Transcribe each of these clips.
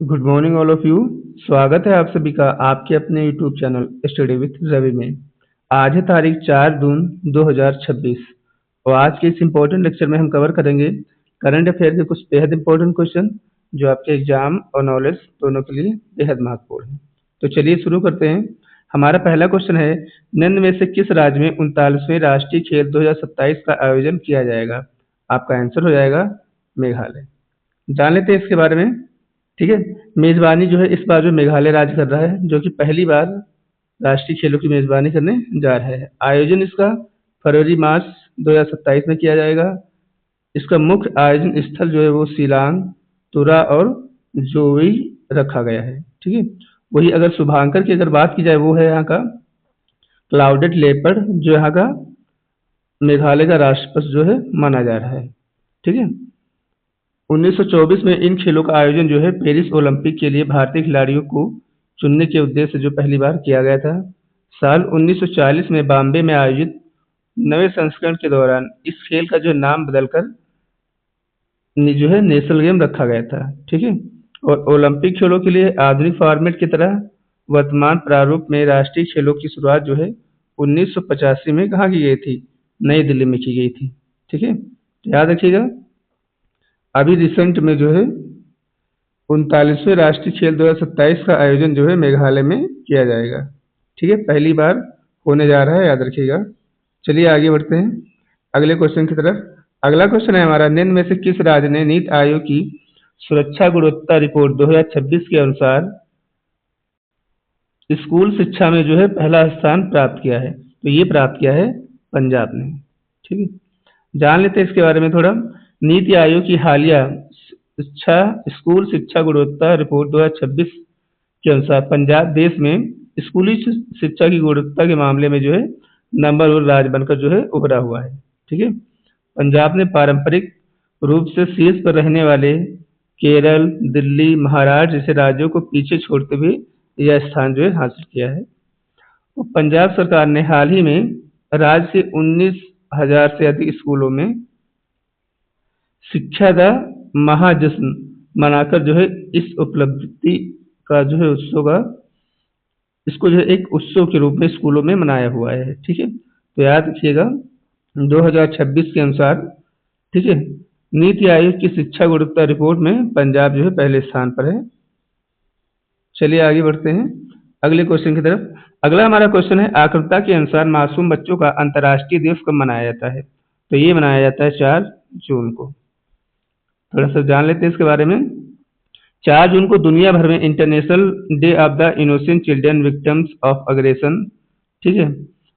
Good morning all of you. स्वागत है आप सभी का आपके अपने YouTube channel study with Ravi में। आज है तारीख 4 जून 2026 और आज के इस इम्पोर्टेंट लेक्चर में हम कवर करेंगे करंट अफेयर के कुछ बेहद इंपॉर्टेंट क्वेश्चन जो आपके एग्जाम और नॉलेज दोनों के लिए बेहद महत्वपूर्ण है। तो चलिए शुरू करते हैं। हमारा पहला क्वेश्चन है, निम्न में से किस राज्य में 39वें राष्ट्रीय खेल 2027 का आयोजन किया जाएगा? आपका आंसर हो जाएगा मेघालय। जान लेते हैं इसके बारे में। ठीक है, मेजबानी जो है इस बार जो मेघालय राज्य कर रहा है, जो कि पहली बार राष्ट्रीय खेलों की मेजबानी करने जा रहा है। आयोजन इसका फरवरी मार्च 2027 में किया जाएगा। इसका मुख्य आयोजन स्थल जो है वो शिलांग, तुरा और जोई रखा गया है। ठीक है, वही अगर शुभांकर की अगर बात की जाए वो है यहाँ का क्लाउडेड लेपर्ड, जो यहाँ का मेघालय का राष्ट्र पशु जो है माना जा रहा है। ठीक है, 1924 में इन खेलों का आयोजन जो है पेरिस ओलंपिक के लिए भारतीय खिलाड़ियों को चुनने के उद्देश्य से जो पहली बार किया गया था। साल 1940 में बॉम्बे में आयोजित नवे संस्करण के दौरान इस खेल का जो नाम बदलकर जो है नेशनल गेम रखा गया था। ठीक है, और ओलंपिक खेलों के लिए आधुनिक फॉर्मेट की तरह वर्तमान प्रारूप में राष्ट्रीय खेलों की शुरुआत जो है 1985 में कहाँ की गई थी? नई दिल्ली में की गई थी। ठीक है, याद रखिएगा। अभी रिसेंट में जो है 39वें राष्ट्रीय खेल 2027 का आयोजन जो है मेघालय में किया जाएगा। ठीक है, पहली बार होने जा रहा है, याद रखिएगा। चलिए आगे बढ़ते हैं अगले क्वेश्चन की तरफ। अगला क्वेश्चन है हमारा, निम्न में से किस राज्य ने नीति आयोग की सुरक्षा गुणवत्ता रिपोर्ट 2026 के अनुसार स्कूल शिक्षा में जो है पहला स्थान प्राप्त किया है? तो ये प्राप्त किया है पंजाब ने। ठीक है, जान लेते हैं इसके बारे में थोड़ा। नीति आयोग की हालिया स्कूल शिक्षा गुणवत्ता रिपोर्ट 2026 के अनुसार पंजाब देश में स्कूली शिक्षा की गुणवत्ता के मामले में जो है नंबर 1 राज्य बनकर जो है उभरा हुआ है। ठीक है, पंजाब ने पारंपरिक रूप से शीर्ष पर रहने वाले केरल, दिल्ली, महाराष्ट्र जैसे राज्यों को पीछे छोड़ते हुए यह स्थान जो है हासिल किया है। तो पंजाब सरकार ने हाल ही में राज्य के 19,000 से अधिक स्कूलों में शिक्षा का महाजश्न मनाकर जो है इस उपलब्धि का जो है उत्सव का इसको जो है एक उत्सव के रूप में स्कूलों में मनाया हुआ है। ठीक है, तो याद रखिएगा 2026 के अनुसार। ठीक है, नीति आयोग की शिक्षा गुणवत्ता रिपोर्ट में पंजाब जो है पहले स्थान पर है। चलिए आगे बढ़ते हैं अगले क्वेश्चन की तरफ। अगला हमारा क्वेश्चन है, आक्रमता के अनुसार मासूम बच्चों का अंतर्राष्ट्रीय दिवस कब मनाया जाता है? तो ये मनाया जाता है 4 जून को। थोड़ा सा जान लेते हैं इसके बारे में। 4 जून को दुनिया भर में international day of the innocent children victims of aggression, ठीक है,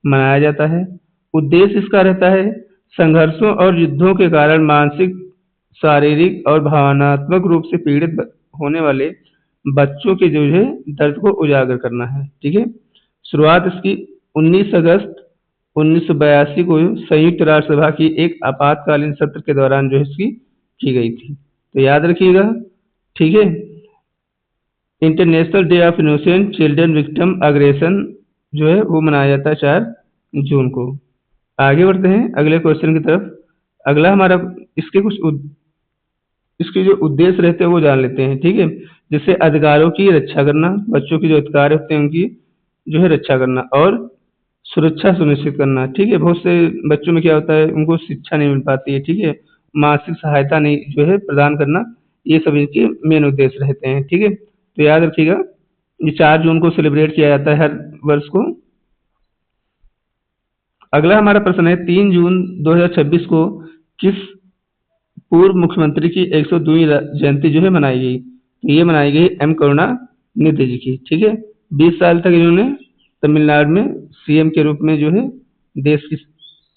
मनाया जाता है। उद्देश्य इसका रहता है संघर्षों और युद्धों के कारण मानसिक, शारीरिक और भावनात्मक रूप से पीड़ित होने वाले बच्चों के जो है दर्द को उजागर करना है। ठीक है, शुरुआत इसकी 19 अगस्त 1982 को संयुक्त राष्ट्र सभा की एक आपातकालीन सत्र के दौरान जो है इसकी की गई थी। तो याद रखिएगा। ठीक है, international day of innocent children victim aggression जो है वो मनाया जाता है 4 जून को। आगे बढ़ते हैं अगले क्वेश्चन की तरफ। अगला हमारा इसके जो उद्देश्य रहते हैं वो जान लेते हैं। ठीक है, जैसे अधिकारों की रक्षा करना, बच्चों के जो अधिकार होते हैं उनकी जो है रक्षा करना और सुरक्षा सुनिश्चित करना। ठीक है, बहुत से बच्चों में क्या होता है उनको शिक्षा नहीं मिल पाती है। ठीक है, मानसिक सहायता नहीं जो है प्रदान करना, ये सब इनके मेन उद्देश्य रहते हैं। ठीक है, तो याद रखिएगा ये 4 जून को सेलिब्रेट किया जाता है हर वर्ष को। अगला हमारा प्रश्न है, 3 जून 2026 को किस पूर्व मुख्यमंत्री की 102वीं जयंती जो है मनाई गई? तो ये मनाई गई एम करुणानिधि जी की। ठीक है, 20 साल तक इन्होंने तमिलनाडु में सीएम के रूप में जो है देश की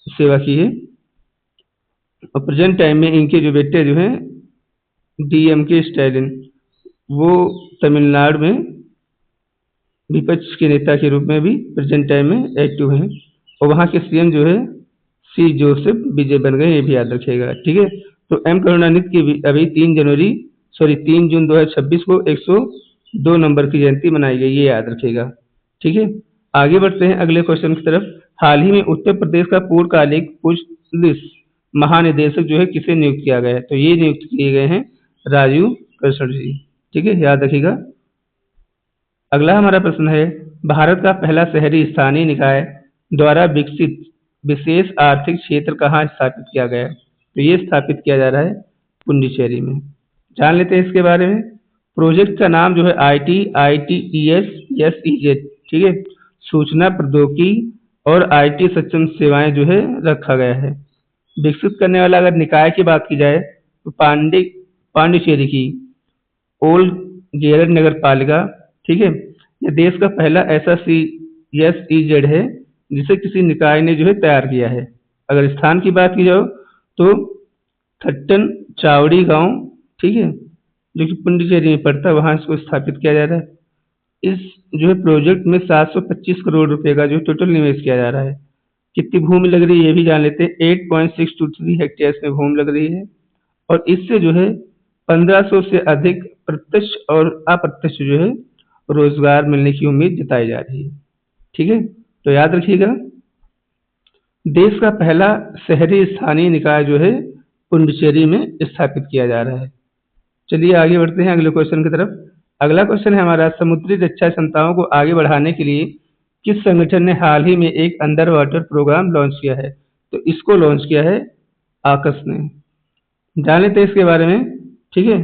सेवा की है और प्रेजेंट टाइम में इनके जो बेटे जो हैं डीएमके स्टालिन, वो तमिलनाडु में विपक्ष के नेता के रूप में भी प्रेजेंट टाइम में एक्टिव हैं और वहाँ के सीएम जो है सी जोसेफ विजय बन गए, ये भी याद रखिएगा। ठीक है, तो एम करुणानिधि की अभी 3 जून 2026 को 102 नंबर की जयंती मनाई गई, ये याद रखिएगा। ठीक है, आगे बढ़ते हैं अगले क्वेश्चन की तरफ। हाल ही में उत्तर प्रदेश का पूर्णकालिक पुलिस महानिदेशक जो है किसे नियुक्त किया गया है? तो ये नियुक्त किए गए हैं राजीव कौशल जी। ठीक है, याद रखिएगा। अगला हमारा प्रश्न है, भारत का पहला शहरी स्थानीय निकाय द्वारा विकसित विशेष आर्थिक क्षेत्र कहाँ स्थापित किया गया है? तो ये स्थापित किया जा रहा है पुडुचेरी में। जान लेते हैं इसके बारे में। प्रोजेक्ट का नाम जो है ITES, ठीक है, सूचना प्रौद्योगिकी और IT सक्षम सेवाएं जो है रखा गया है। विकसित करने वाला अगर निकाय की बात की जाए तो पांडिचेरी की ओल्ड गेरड नगर पालिका, ठीक है, यह देश का पहला ऐसा CSEZ है जिसे किसी निकाय ने जो है तैयार किया है। अगर स्थान की बात की जाए तो थट्टन चावड़ी गांव, ठीक है, जो कि पुडुचेरी में पड़ता है, वहां इसको स्थापित किया जा रहा है। इस जो है प्रोजेक्ट में 725 करोड़ रुपए का जो टोटल निवेश किया जा रहा है। कितनी भूमि लग रही है ये भी जान लेते हैं। 8.623 हेक्टेयर में भूमि लग रही है और इससे जो है 1500 से अधिक प्रत्यक्ष और अप्रत्यक्ष जो है रोजगार मिलने की उम्मीद जताई जा रही है। ठीक है, तो याद रखिएगा, देश का पहला शहरी स्थानीय निकाय जो है पुडुचेरी में स्थापित किया जा रहा है। चलिए आगे बढ़ते हैं अगले क्वेश्चन की तरफ। अगला क्वेश्चन है हमारा, समुद्री रक्षा क्षमताओं को आगे बढ़ाने के लिए किस संगठन ने हाल ही में एक अंडर वाटर प्रोग्राम लॉन्च किया है? तो इसको लॉन्च किया है आकस ने। जान लेते हैं इसके बारे में। ठीक है,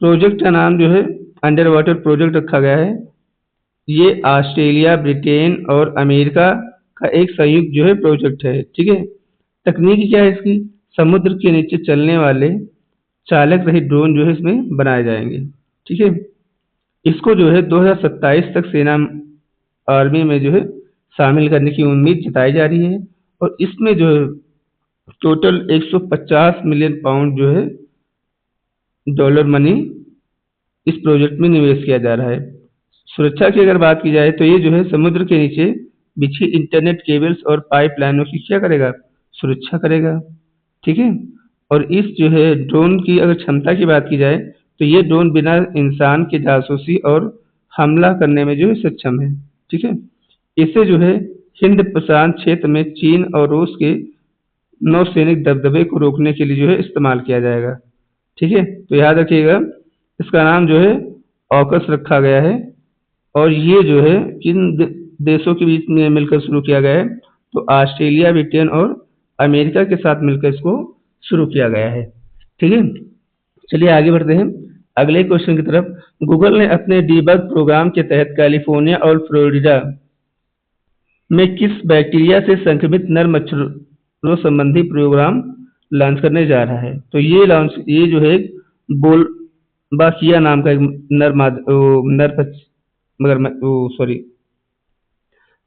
प्रोजेक्ट का नाम जो है अंडर वाटर प्रोजेक्ट रखा गया है। ये ऑस्ट्रेलिया, ब्रिटेन और अमेरिका का एक संयुक्त जो है प्रोजेक्ट है। ठीक है, तकनीक क्या है इसकी? समुद्र के नीचे चलने वाले चालक रहित ड्रोन जो है इसमें बनाए जाएंगे। ठीक है, इसको जो है 2027 तक सेना आर्मी में जो है शामिल करने की उम्मीद जताई जा रही है और इसमें जो है टोटल 150 मिलियन पाउंड जो है डॉलर मनी इस प्रोजेक्ट में निवेश किया जा रहा है। सुरक्षा की अगर बात की जाए तो ये जो है समुद्र के नीचे बिछी इंटरनेट केबल्स और पाइपलाइनों की क्या करेगा? सुरक्षा करेगा। ठीक है, और इस जो है ड्रोन की अगर क्षमता की बात की जाए तो ये ड्रोन बिना इंसान के जासूसी और हमला करने में जो है सक्षम है। ठीक है, इसे जो है हिंद प्रशांत क्षेत्र में चीन और रूस के नौसैनिक दबदबे को रोकने के लिए जो है इस्तेमाल किया जाएगा। ठीक है, तो याद रखिएगा, इसका नाम जो है ऑकस रखा गया है और ये जो है किन देशों के बीच में मिलकर शुरू किया गया है? तो ऑस्ट्रेलिया, ब्रिटेन और अमेरिका के साथ मिलकर इसको शुरू किया गया है। ठीक है, चलिए आगे बढ़ते हैं अगले क्वेश्चन की तरफ। गूगल ने अपने डीबग प्रोग्राम के तहत कैलिफोर्निया और फ्लोरिडा में किस बैक्टीरिया से संक्रमित नर मच्छरों संबंधी प्रोग्राम लॉन्च करने जा रहा है? तो ये जो है बोलबाकिया नाम का एक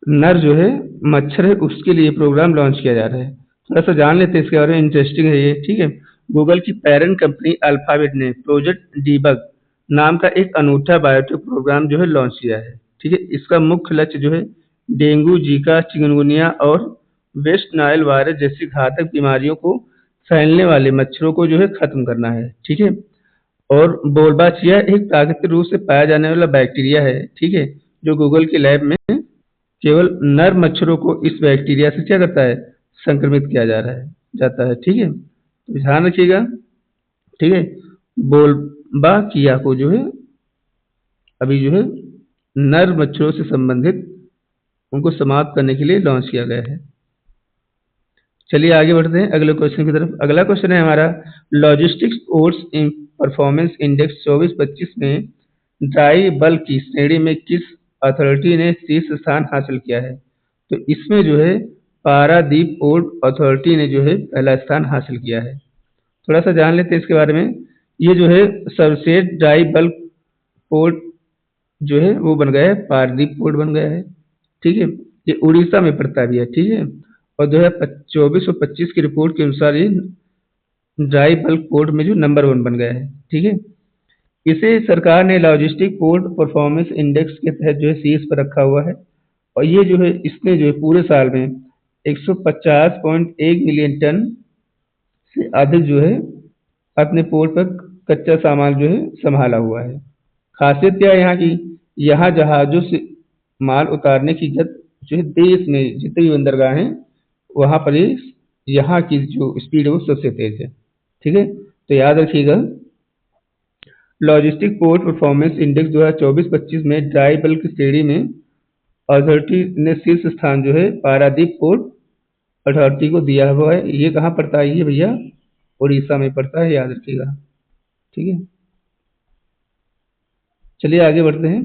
नर जो है मच्छर है, उसके लिए प्रोग्राम लॉन्च किया जा रहा है। थोड़ा सा जान लेते हैं इसके बारे में, इंटरेस्टिंग है ये। ठीक है, गूगल की पेरेंट कंपनी अल्फाबेट ने प्रोजेक्ट डीबग नाम का एक अनूठा बायोटेक प्रोग्राम जो है लॉन्च किया है। ठीक है, इसका मुख्य लक्ष्य जो है डेंगू, जीका, चिकनगुनिया और वेस्ट नाइल वायरस जैसी घातक बीमारियों को फैलने वाले मच्छरों को जो है खत्म करना है। ठीक है, और बोलबाचिया एक प्राकृतिक रूप से पाया जाने वाला बैक्टीरिया है। ठीक है, जो गूगल के लैब में केवल नर मच्छरों को इस बैक्टीरिया से क्या करता है? संक्रमित किया जाता है। ठीक है, तो ध्यान रखिएगा। ठीक है, बोलबाकिया को जो है अभी जो है नर मच्छरों से संबंधित उनको समाप्त करने के लिए लॉन्च किया गया है। चलिए आगे बढ़ते हैं अगले क्वेश्चन की तरफ। अगला क्वेश्चन है हमारा, लॉजिस्टिक्स पोर्ट्स परफॉर्मेंस इंडेक्स 24-25 में ड्राई बल्क की श्रेणी में किस अथॉरिटी ने शीर्ष स्थान हासिल किया है? तो इसमें जो है पारादीप पोर्ट अथॉरिटी ने जो है पहला स्थान हासिल किया है। थोड़ा सा जान लेते हैं इसके बारे में। ये जो है सर्वश्रेष्ठ ड्राई बल्क पोर्ट जो है वो बन गया है, पारादीप पोर्ट बन गया है। ठीक है, ये उड़ीसा में पड़ता भी है। ठीक है, और 2024 और 25 की रिपोर्ट के अनुसार ये ड्राई बल्क पोर्ट में जो नंबर 1 बन गया है। ठीक है, इसे सरकार ने लॉजिस्टिक पोर्ट परफॉर्मेंस इंडेक्स के तहत जो है शीर्ष पर रखा हुआ है और ये जो है इसने जो है पूरे साल में 150.1 मिलियन टन से अधिक जो है अपने पोर्ट पर कच्चा सामान जो है संभाला हुआ है। खासियत क्या है यहाँ की? यहाँ जहाजों से माल उतारने की गति जो है देश में जितनी भी बंदरगाह हैं वहां पर यहाँ की जो स्पीड है वो सबसे तेज है। ठीक है, तो याद रखिएगा, लॉजिस्टिक पोर्ट परफॉर्मेंस इंडेक्स 2024-25 में ड्राई बल्क श्रेणी में अथॉरिटी ने शीर्ष स्थान जो है पारादीप पोर्ट अथॉरिटी को दिया हुआ है। ये कहाँ पड़ता है ये भैया? उड़ीसा में पड़ता है, याद रखिएगा। ठीक है, चलिए आगे बढ़ते हैं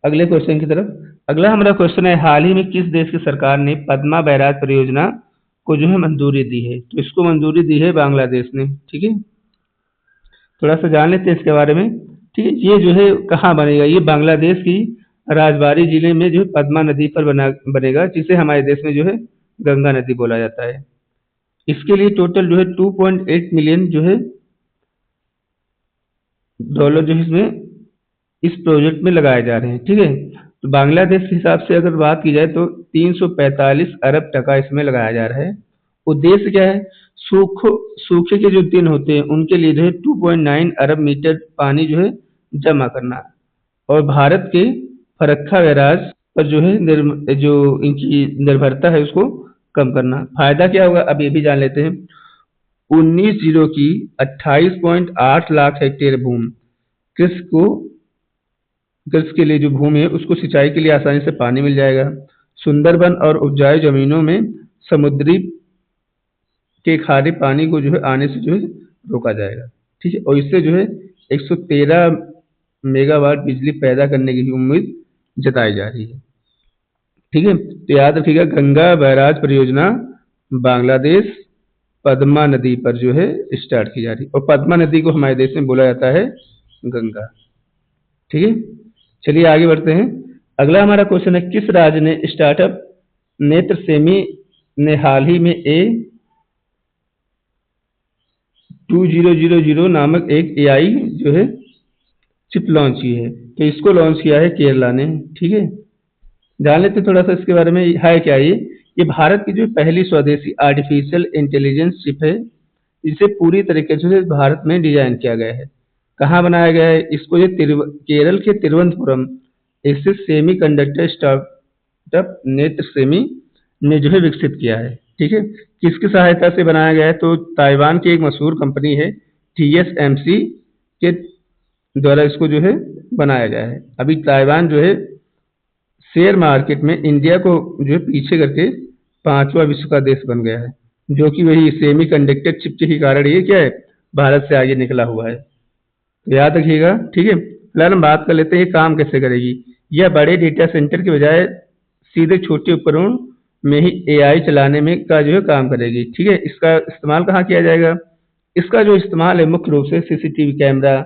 अगले क्वेश्चन की तरफ। अगला हमारा क्वेश्चन है, हाल ही में किस देश की सरकार ने पद्मा बैराज परियोजना को जो है मंजूरी दी है? तो इसको मंजूरी दी है बांग्लादेश ने। ठीक है, थोड़ा सा जान लेते हैं इसके बारे में। ठीक है, ये जो है कहाँ बनेगा? ये बांग्लादेश की राजबारी जिले में जो है पद्मा नदी पर बनेगा, जिसे हमारे देश में जो है गंगा नदी बोला जाता है। इसके लिए टोटल जो है 2.8 मिलियन जो है डॉलर जो है इसमें इस प्रोजेक्ट में लगाए जा रहे हैं। ठीक है, तो बांग्लादेश के हिसाब से अगर बात की जाए तो 345 अरब टका इसमें लगाया जा रहा है। उद्देश्य क्या है? सूखे के जो दिन होते हैं उनके लिए जो है 2.9 अरब मीटर पानी जो है जमा करना, और भारत के फरक्का बैराज पर जो है जो इनकी निर्भरता है उसको कम करना। फायदा क्या होगा अब ये भी जान लेते हैं। 19 जिलों की 28.8 लाख हेक्टेयर भूमि कृषि के लिए जो भूमि है उसको सिंचाई के लिए आसानी से पानी मिल जाएगा। सुंदरबन और उपजाऊ जमीनों में समुद्री के खारे पानी को जो है आने से जो है रोका जाएगा। ठीक है, और इससे जो है 113 मेगावाट बिजली पैदा करने की भी उम्मीद जताई जा रही है। ठीक है, तो याद रखिएगा गंगा बैराज परियोजना बांग्लादेश पद्मा नदी पर जो है स्टार्ट की जा रही है, और पद्मा नदी को हमारे देश में बोला जाता है गंगा। ठीक है, चलिए आगे बढ़ते हैं। अगला हमारा क्वेश्चन है, किस राज्य ने स्टार्टअप नेत्रसेमी ने हाल ही में A2000 नामक एक AI जो है चिप लॉन्च की है? तो इसको लॉन्च किया है केरला ने। ठीक है, जान लेते थोड़ा सा इसके बारे में, है क्या ये भारत की जो पहली स्वदेशी आर्टिफिशियल इंटेलिजेंस चिप है, इसे पूरी तरीके से भारत में डिजाइन किया गया है। कहाँ बनाया गया है इसको? ये केरल के तिरुवनंतपुरम स्थित सेमी कंडक्टर स्टार्टअप नेत्रसेमी ने जो है विकसित किया है। ठीक है, किसकी सहायता से बनाया गया है? तो ताइवान की एक मशहूर कंपनी है TSMC के द्वारा इसको जो है बनाया गया है। अभी ताइवान जो है शेयर मार्केट में इंडिया को जो है पीछे करके 5वां विश्व का देश बन गया है, जो कि वही सेमी कंडक्टर चिप के कारण ये क्या है भारत से आगे निकला हुआ है। तो याद रखिएगा। ठीक है, फिलहाल हम बात कर लेते हैं ये काम कैसे करेगी। यह बड़े डेटा सेंटर के बजाय सीधे छोटे उपकरणों में ही AI चलाने में का जो है काम करेगी। ठीक है, इसका इस्तेमाल कहाँ किया जाएगा? इसका जो इस्तेमाल है मुख्य रूप से CCTV camera,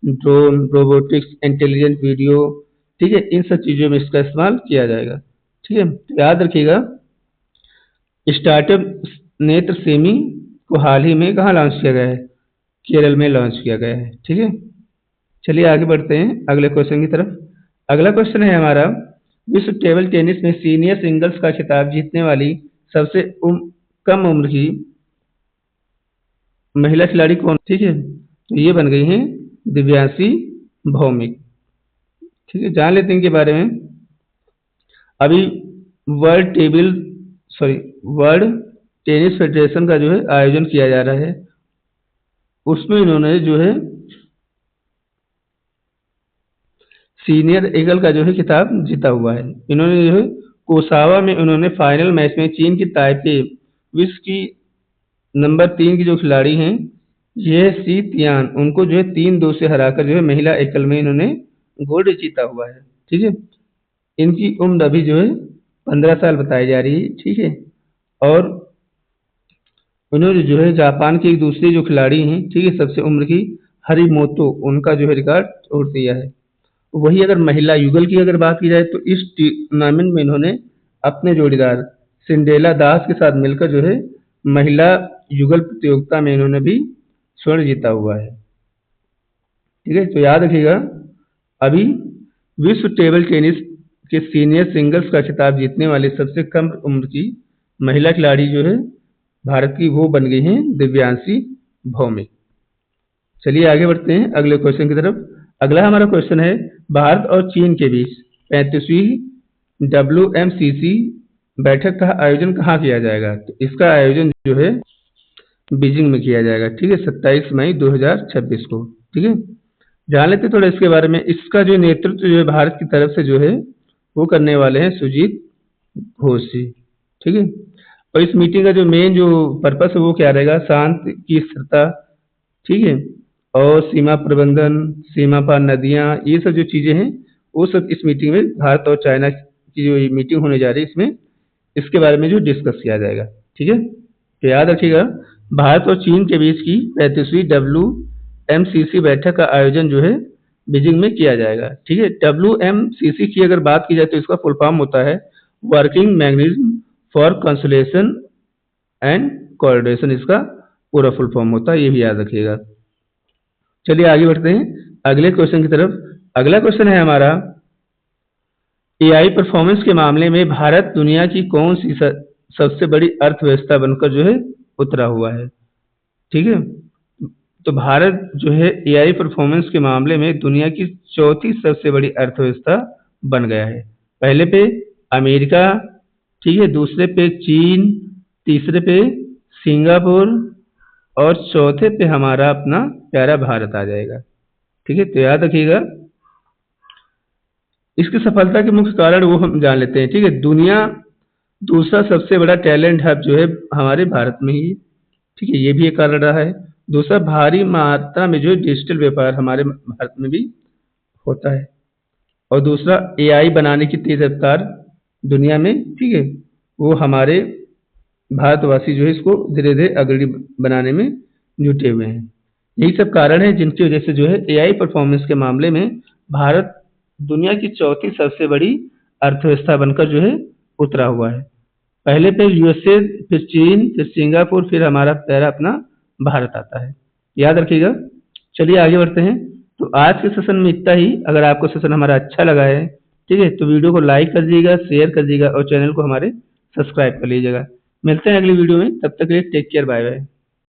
drone, robotics, intelligent video, ठीक है, इन सब चीजों में इसका इस्तेमाल किया जाएगा। ठीक है, तो याद रखिएगा स्टार्टअप नेत्रसेमी को हाल ही में कहाँ लॉन्च किया गया है? केरल में लॉन्च किया गया है। ठीक है, चलिए आगे बढ़ते हैं अगले क्वेश्चन की तरफ। अगला क्वेश्चन है हमारा, विश्व टेबल टेनिस में सीनियर सिंगल्स का खिताब जीतने वाली सबसे कम उम्र की महिला खिलाड़ी कौन? ठीक है, तो ये बन गई हैं दिव्यांशी भौमिक। ठीक है, जान लेते हैं इनके बारे में। अभी वर्ल्ड टेनिस फेडरेशन का जो है आयोजन किया जा रहा है, उसमें इन्होंने जो है सीनियर एकल का जो है खिताब जीता हुआ है। इन्होंने जो है कोसावा में उन्होंने फाइनल मैच में चीन की ताइपे विश्व की नंबर 3 की जो खिलाड़ी हैं ये सी तियान, उनको जो है 3-2 से हराकर जो है महिला एकल में इन्होंने गोल्ड जीता हुआ है। ठीक है, इनकी उम्र अभी जो है 15 साल बताई जा रही है। ठीक है, और उन्होंने जो है जापान की एक दूसरी जो खिलाड़ी हैं, ठीक है, सबसे उम्र की हरिमोतो, उनका जो है रिकॉर्ड तोड़ दिया है। वही अगर महिला युगल की अगर बात की जाए तो इस टूर्नामेंट में इन्होंने अपने जोड़ीदार सिंड्रेला दास के साथ मिलकर जो है महिला युगल प्रतियोगिता में इन्होंने भी स्वर्ण जीता हुआ है। ठीक है, तो याद रखिएगा अभी विश्व टेबल टेनिस के सीनियर सिंगल्स का खिताब जीतने वाली सबसे कम उम्र की महिला खिलाड़ी जो है भारत की, वो बन गई हैं दिव्यांशी भौमिक। चलिए आगे बढ़ते हैं अगले क्वेश्चन की तरफ। अगला हमारा क्वेश्चन है, भारत और चीन के बीच 35वीं WMCC बैठक का आयोजन कहाँ किया जाएगा? तो इसका आयोजन जो है बीजिंग में किया जाएगा। ठीक है, 27 मई 2026 को। ठीक है, जान लेते हैं थोड़ा इसके बारे में। इसका जो नेतृत्व जो है भारत की तरफ से जो है वो करने वाले हैं सुजीत घोष जी, ठीक है। और इस मीटिंग का जो मेन जो पर्पस है वो क्या रहेगा, शांति की स्थिरता, ठीक है, और सीमा प्रबंधन, सीमा पार नदियां, ये सब जो चीजें हैं वो सब इस मीटिंग में भारत और चाइना की जो ये मीटिंग होने जा रही है इसमें इसके बारे में जो डिस्कस किया जाएगा, ठीक है। तो याद रखिएगा भारत और चीन के बीच की 35वीं WMCC बैठक का आयोजन जो है बीजिंग में किया जाएगा, ठीक है। WMCC की अगर बात की जाए तो इसका फुल फॉर्म होता है working mechanism for consolidation and coordination, इसका पूरा फुल फॉर्म होता है, ये भी याद रखिएगा। चलिए आगे बढ़ते हैं अगले क्वेश्चन की तरफ। अगला क्वेश्चन है हमारा, एआई परफॉर्मेंस के मामले में भारत दुनिया की कौन सी सबसे बड़ी अर्थव्यवस्था बनकर जो है उतरा हुआ है, ठीक है। तो भारत जो है एआई परफॉर्मेंस के मामले में दुनिया की चौथी सबसे बड़ी अर्थव्यवस्था बन गया है। पहले पे अमेरिका, ठीक है, दूसरे पे चीन, तीसरे पे सिंगापुर और चौथे पे हमारा अपना प्यारा भारत आ जाएगा, ठीक है। तो याद रखिएगा इसकी सफलता के मुख्य कारण वो हम जान लेते हैं, ठीक है। दुनिया दूसरा सबसे बड़ा टैलेंट हब जो है हमारे भारत में ही, ठीक है, ये भी एक कारण रहा है। दूसरा भारी मात्रा में जो है डिजिटल व्यापार हमारे भारत में भी होता है। और दूसरा एआई बनाने की तेज रफ्तार दुनिया में, ठीक है, वो हमारे भारतवासी जो है इसको धीरे धीरे अग्रणी बनाने में जुटे हुए हैं। यही सब कारण है जिनकी वजह से जो है एआई परफॉर्मेंस के मामले में भारत दुनिया की चौथी सबसे बड़ी अर्थव्यवस्था बनकर जो है उतरा हुआ है। पहले पे यूएसए, फिर चीन, फिर सिंगापुर, फिर हमारा प्यारा अपना भारत आता है, याद रखिएगा। चलिए आगे बढ़ते हैं। तो आज के सेशन में इतना ही। अगर आपको सेशन हमारा अच्छा लगा है, ठीक है, तो वीडियो को लाइक कर दीजिएगा, शेयर कर दीजिएगा और चैनल को हमारे सब्सक्राइब कर लीजिएगा। मिलते हैं अगली वीडियो में, तब तक के लिए टेक केयर, बाय बाय।